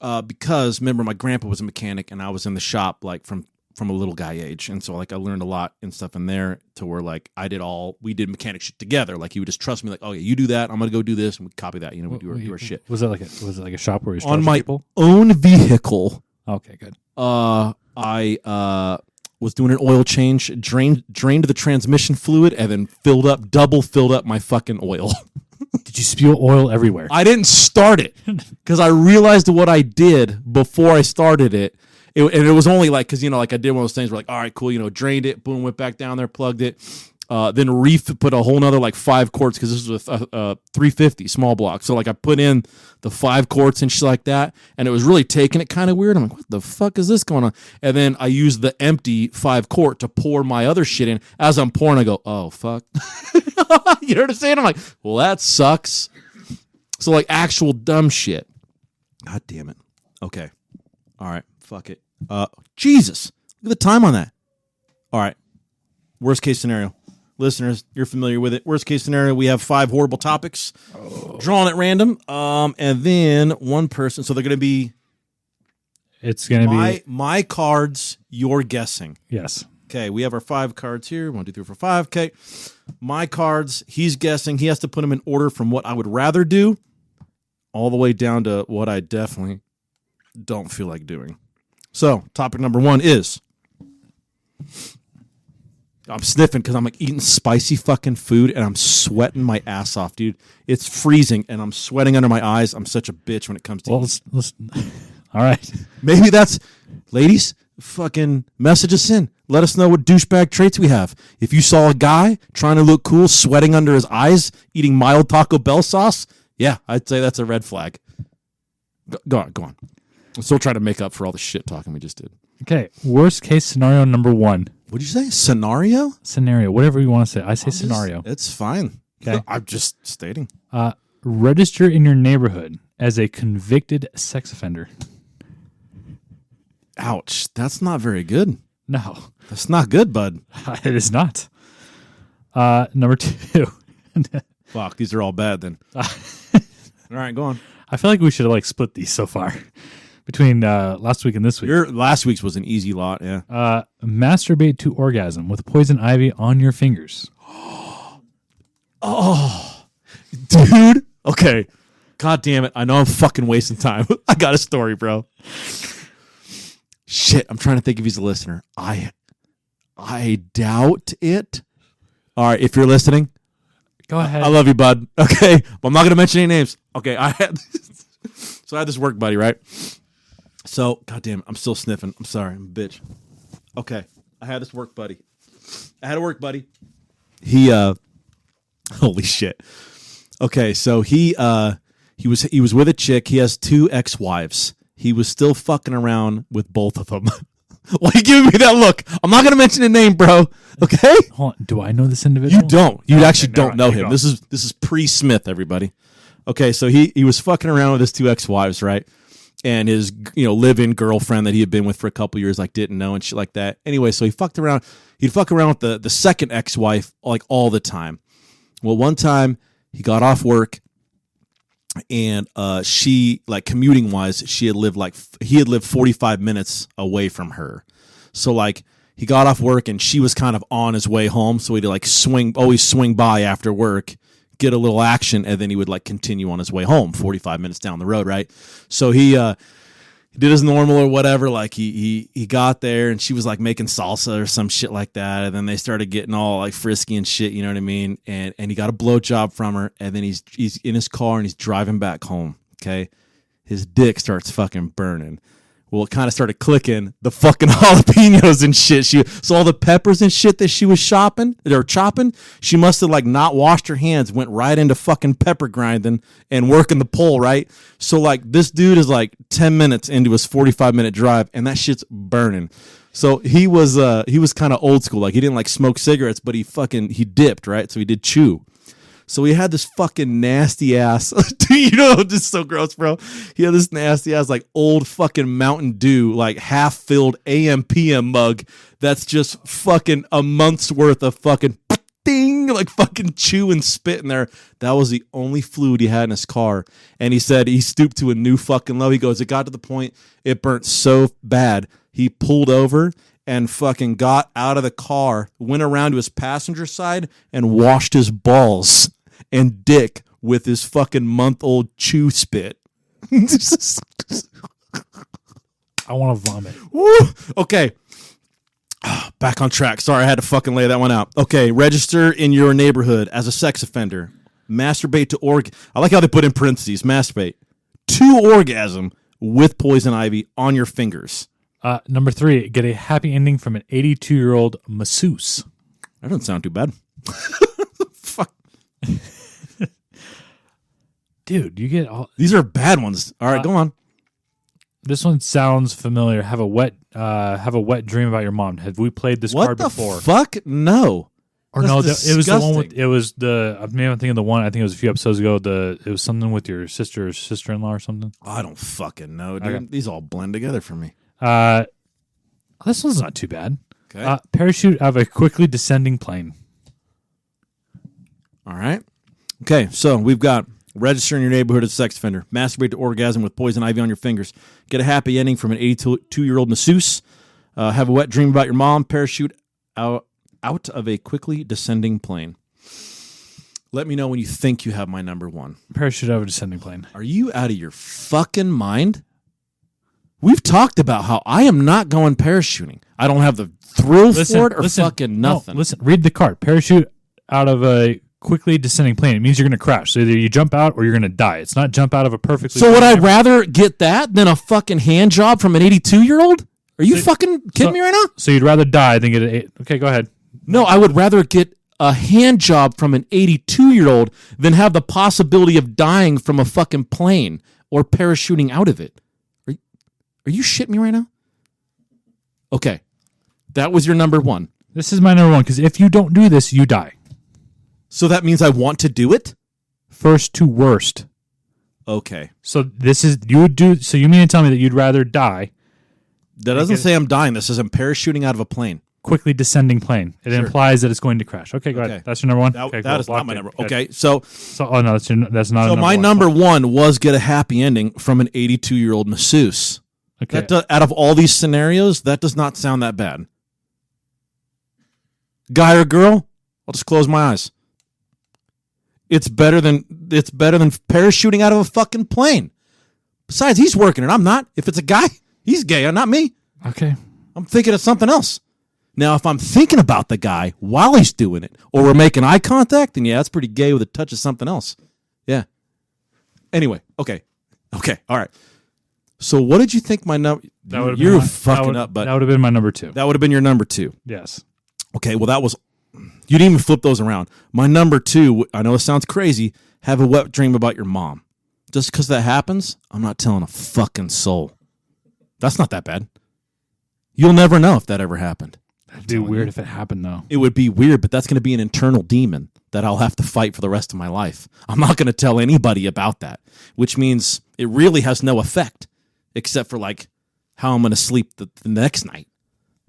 because remember my grandpa was a mechanic, and I was in the shop like from a little guy age, and so like I learned a lot and stuff in there to where like we did mechanic shit together. Like he would just trust me, like, oh yeah, you do that, I'm gonna go do this, and we copy that. You know, we do our shit Was it like a shop where you on my people? own vehicle. Okay, good. I was doing an oil change, drained the transmission fluid, and then double filled up my fucking oil. Did you spew oil everywhere? I didn't start it because I realized what I did before I started it. And it was only like, because, you know, like I did one of those things where like, all right, cool, you know, drained it, boom, went back down there, plugged it. Then put a whole nother like 5 quarts because this was a 350 small block. So like I put in the 5 quarts and shit like that, and it was really taking it kind of weird. I'm like, what the fuck is this going on? And then I used the empty 5 quart to pour my other shit in. As I'm pouring, I go, oh fuck. You know what I'm saying? I'm like, well, that sucks. So like actual dumb shit. God damn it. Okay. All right. Fuck it. Jesus. Look at the time on that. All right. Worst case scenario. Listeners, you're familiar with it. Worst case scenario, we have 5 horrible topics drawn at random. And then one person. So they're going to be It's going to be... my cards, you're guessing. Yes. Okay, we have our 5 cards here. 1, 2, 3, 4, 5. Okay. My cards, he's guessing. He has to put them in order from what I would rather do all the way down to what I definitely don't feel like doing. So, topic number 1 is... I'm sniffing because I'm like eating spicy fucking food and I'm sweating my ass off, dude. It's freezing and I'm sweating under my eyes. I'm such a bitch when it comes to eating. Let's all right. Maybe that's, ladies, fucking message us in. Let us know what douchebag traits we have. If you saw a guy trying to look cool, sweating under his eyes, eating mild Taco Bell sauce, yeah, I'd say that's a red flag. Go on. I'm still trying to make up for all the shit talking we just did. Okay. Worst case scenario number 1. What'd you say? Scenario? Scenario. Whatever you want to say. I say scenario. It's fine. Okay. I'm just stating. Register in your neighborhood as a convicted sex offender. Ouch. That's not very good. No, That's not good, bud. it is not. Number 2. Fuck, these are all bad then. All right, go on. I feel like we should have like split these so far between last week and this week. Your last week's was an easy lot, yeah. Masturbate to orgasm with poison ivy on your fingers. Oh, dude. Okay. God damn it. I know I'm fucking wasting time. I got a story, bro. Shit. I'm trying to think if he's a listener. I doubt it. All right. If you're listening, Go ahead. I love you, bud. Okay. But I'm not going to mention any names. Okay. I had this work buddy, right? So, God damn it. I'm still sniffing. I'm sorry. I'm a bitch. Okay. I had this work buddy. He, holy shit. Okay, so he was with a chick. He has 2 ex-wives. He was still fucking around with both of them. Why are you giving me that look? I'm not gonna mention a name, bro. Okay? Hold on. Do I know this individual? You don't. You actually don't know him. Go. This is pre-Smith, everybody. Okay, so he was fucking around with his 2 ex-wives, right? And his live-in girlfriend that he had been with for a couple years like didn't know and shit like that. Anyway, so he fucked around. He'd fuck around with the second ex-wife like all the time. Well, one time he got off work and she, like, commuting wise, he had lived 45 minutes away from her. So like he got off work and she was kind of on his way home. So he'd like always swing by after work, get a little action, and then he would like continue on his way home 45 minutes down the road. Right. So he did his normal or whatever. Like he got there and she was like making salsa or some shit like that. And then they started getting all like frisky and shit. You know what I mean? And he got a blowjob from her. And then he's in his car and he's driving back home. Okay. His dick starts fucking burning. Well, it kind of started clicking the fucking jalapenos and shit. So all the peppers and shit that she was chopping, she must have like not washed her hands, went right into fucking pepper grinding and working the pole, right? So like this dude is like 10 minutes into his 45-minute drive and that shit's burning. So he was kind of old school. Like he didn't like smoke cigarettes, but he dipped, right? So he did chew. So he had this fucking nasty ass, this is so gross, bro. He had this nasty ass, like old fucking Mountain Dew, like half filled AM PM mug that's just fucking a month's worth of fucking ding, like fucking chew and spit in there. That was the only fluid he had in his car. And he said he stooped to a new fucking low. He goes, it got to the point it burnt so bad. He pulled over and fucking got out of the car, went around to his passenger side and washed his balls and dick with his fucking month-old chew spit. I want to vomit. Woo! Okay. Back on track. Sorry, I had to fucking lay that one out. Okay, register in your neighborhood as a sex offender. Masturbate to I like how they put in parentheses, masturbate to orgasm with poison ivy on your fingers. Number 3, get a happy ending from an 82-year-old masseuse. That doesn't sound too bad. Fuck. Dude, you get all... These are bad ones. All right, go on. This one sounds familiar. Have a wet dream about your mom. Have we played this card before? What the fuck? No. Or That's no, disgusting. it was the one with, it was the, maybe I'm thinking of the one, I think it was a few episodes ago, it was something with your sister or sister-in-law or something. I don't fucking know, dude. Okay. These all blend together for me. This one's not too bad. Okay. Parachute out of a quickly descending plane. All right. Okay, so we've got register in your neighborhood as a sex offender, masturbate to orgasm with poison ivy on your fingers, get a happy ending from an 82-year-old masseuse, have a wet dream about your mom, parachute out of a quickly descending plane. Let me know when you think you have my number 1. Parachute out of a descending plane. Are you out of your fucking mind? We've talked about how I am not going parachuting. I don't have the thrill for it or fucking nothing. No, listen, read the card. Parachute out of a quickly descending plane. It means you're going to crash. So either you jump out or you're going to die. It's not jump out of a perfectly... So would I rather get that than a fucking hand job from an 82-year-old? Are you fucking kidding me right now? So you'd rather die than get an... Okay, go ahead. No, I would rather get a hand job from an 82-year-old than have the possibility of dying from a fucking plane or parachuting out of it. Are you shitting me right now? Okay. That was your number 1. This is my number 1, because if you don't do this, you die. So that means I want to do it? First to worst. Okay. So this is... You would do... So you mean to tell me that you'd rather die That doesn't say I'm dying. This says I'm parachuting out of a plane. Quickly descending plane. It implies that it's going to crash. Okay, go ahead. That's your number one? That is not my number. Okay, so oh, no, that's not so my number one was get a happy ending from an 82-year-old masseuse. Okay. Out of all these scenarios, that does not sound that bad. Guy or girl, I'll just close my eyes. It's better than parachuting out of a fucking plane. Besides, he's working it. I'm not. If it's a guy, he's gay, not me. Okay. I'm thinking of something else. Now, if I'm thinking about the guy while he's doing it, or we're making eye contact, then yeah, that's pretty gay with a touch of something else. Yeah. Anyway, okay, all right. So, what did you think my number? You're fucking up, but that would have been my number two. That would have been your number two. Yes. Okay, well, that was. You didn't even flip those around. My number two, I know it sounds crazy, have a wet dream about your mom. Just because that happens, I'm not telling a fucking soul. That's not that bad. You'll never know if that ever happened. That'd be weird if it happened, though. It would be weird, but that's going to be an internal demon that I'll have to fight for the rest of my life. I'm not going to tell anybody about that, which means it really has no effect except for like how I'm going to sleep the next night.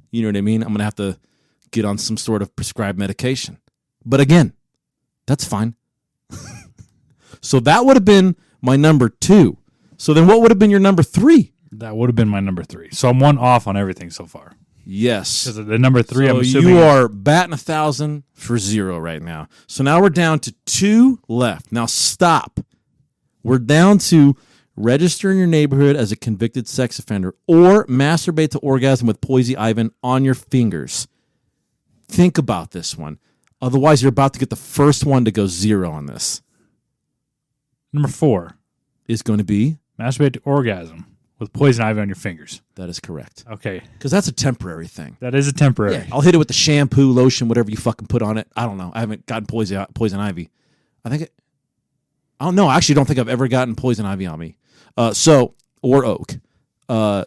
You know what I mean? I'm going to have to get on some sort of prescribed medication. But again, that's fine. So that would have been my number two. So then what would have been your number three? That would have been my number three. So I'm one off on everything so far. Yes. Because the number three, so I'm assuming. You are batting 1,000 for 0 right now. So now we're down to 2 left. Now stop. We're down to register in your neighborhood as a convicted sex offender or masturbate to orgasm with Poisey Ivan on your fingers. Think about this one. Otherwise, you're about to get the first one to go 0 on this. Number 4 is going to be masturbate to orgasm with poison ivy on your fingers. That is correct. Okay. Because that's a temporary thing. That is a temporary. Yeah, I'll hit it with the shampoo, lotion, whatever you fucking put on it. I don't know. I haven't gotten poison ivy. I don't know. I actually don't think I've ever gotten poison ivy on me. Or oak. I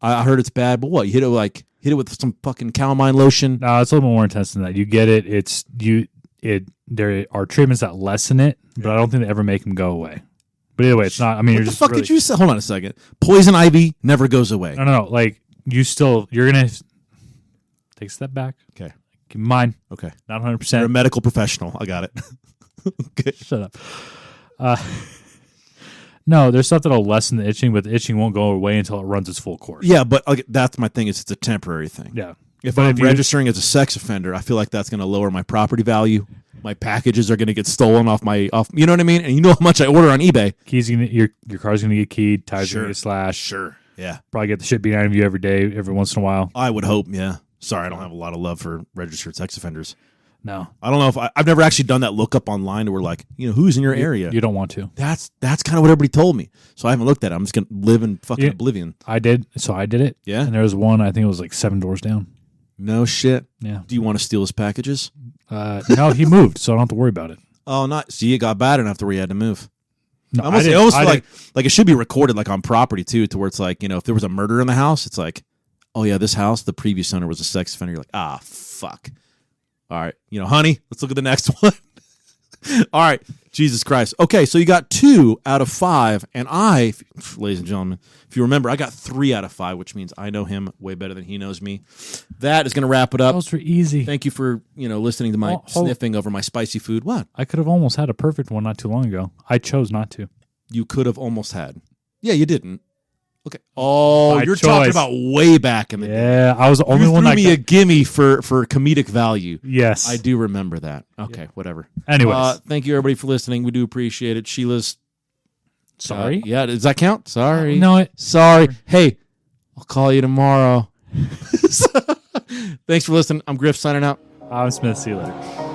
heard it's bad, but what? You hit it with some fucking calamine lotion? No, it's a little more intense than that. You get it. There are treatments that lessen it, but I don't think they ever make them go away. But either way, it's not. I mean, what the fuck did you say? Hold on a second. Poison ivy never goes away. No. Like you're gonna take a step back. Okay. Keep in mind. Okay. Not 100%. You're a medical professional. I got it. Okay. Shut up. No, there's stuff that'll lessen the itching, but the itching won't go away until it runs its full course. Yeah, but that's my thing. It's a temporary thing. Yeah. If I'm registering as a sex offender, I feel like that's going to lower my property value. My packages are going to get stolen off. You know what I mean? And you know how much I order on eBay. Your car's going to get keyed. Tires going to get slashed. Sure. Yeah. Probably get the shit beat out of you every day, every once in a while. I would hope. Yeah. Sorry, I don't have a lot of love for registered sex offenders. No. I don't know if I've never actually done that lookup online to where like, who's in your area. You don't want to. That's kind of what everybody told me. So I haven't looked at it. I'm just going to live in fucking oblivion. I did. So I did it. Yeah. And there was one, I think it was like 7 doors down. No shit. Yeah. Do you want to steal his packages? No, he moved, so I don't have to worry about it. Oh, not. See, it got bad enough to where you had to move. No, I almost feel like it should be recorded like on property too, to where it's like, if there was a murder in the house, it's like, oh yeah, this house, the previous owner was a sex offender. You're like, fuck. All right, honey, let's look at the next one. All right, Jesus Christ. Okay, so you got 2 out of 5, and ladies and gentlemen, if you remember, I got 3 out of 5, which means I know him way better than he knows me. That is going to wrap it up. Those were easy. Thank you for listening to my sniffing over my spicy food. What? I could have almost had a perfect one not too long ago. I chose not to. You could have almost had. Yeah, you didn't. Okay. Oh, you're choice. talking about way back in the day. Yeah, I was the only one that threw me a gimme for comedic value. Yes. I do remember that. Okay, whatever. Anyways. Thank you, everybody, for listening. We do appreciate it. Sheila's... Sorry? Yeah, does that count? Sorry. No. Sorry. Hey, I'll call you tomorrow. Thanks for listening. I'm Griff signing out. I'm Smith. See you later.